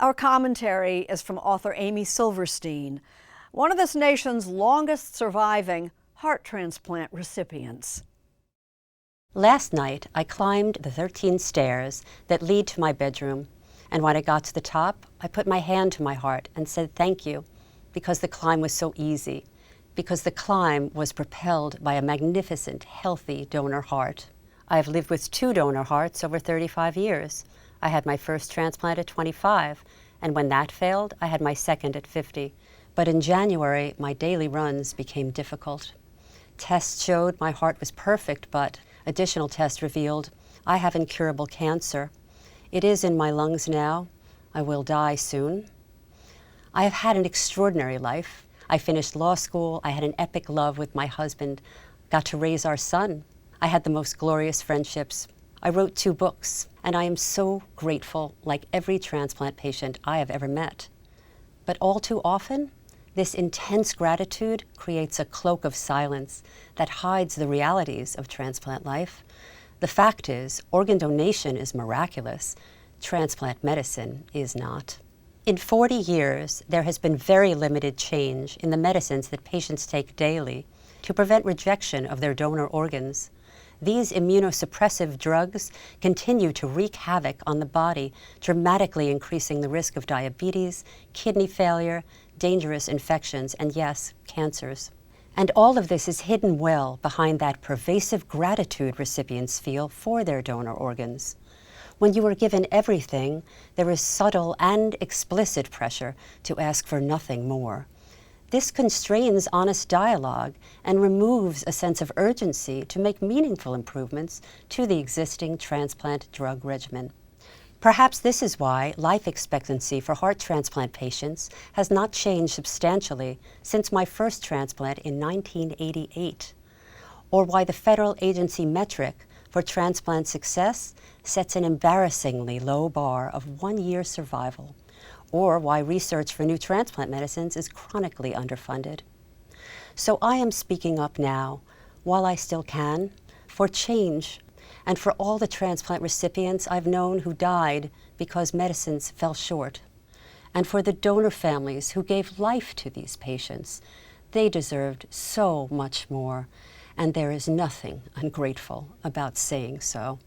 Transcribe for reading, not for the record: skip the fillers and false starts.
Our commentary is from author Amy Silverstein, one of this nation's longest surviving heart transplant recipients. Last night, I climbed the 13 stairs that lead to my bedroom, and when I got to the top, I put my hand to my heart and said thank you, because the climb was so easy, because the climb was propelled by a magnificent, healthy donor heart. I have lived with 2 donor hearts over 35 years. I had my first transplant at 25, and when that failed, I had my second at 50. But in January, my daily runs became difficult. Tests showed my heart was perfect, but additional tests revealed I have incurable cancer. It is in my lungs now. I will die soon. I have had an extraordinary life. I finished law school. I had an epic love with my husband, got to raise our son. I had the most glorious friendships. I wrote 2 books, and I am so grateful, like every transplant patient I have ever met. But all too often, this intense gratitude creates a cloak of silence that hides the realities of transplant life. The fact is, organ donation is miraculous. Transplant medicine is not. In 40 years, there has been very limited change in the medicines that patients take daily to prevent rejection of their donor organs. These immunosuppressive drugs continue to wreak havoc on the body, dramatically increasing the risk of diabetes, kidney failure, dangerous infections, and yes, cancers. And all of this is hidden well behind that pervasive gratitude recipients feel for their donor organs. When you are given everything, there is subtle and explicit pressure to ask for nothing more. This constrains honest dialogue and removes a sense of urgency to make meaningful improvements to the existing transplant drug regimen. Perhaps this is why life expectancy for heart transplant patients has not changed substantially since my first transplant in 1988, or why the federal agency metric for transplant success sets an embarrassingly low bar of 1-year survival, or why research for new transplant medicines is chronically underfunded. So I am speaking up now, while I still can, for change, and for all the transplant recipients I've known who died because medicines fell short, and for the donor families who gave life to these patients. They deserved so much more, and there is nothing ungrateful about saying so.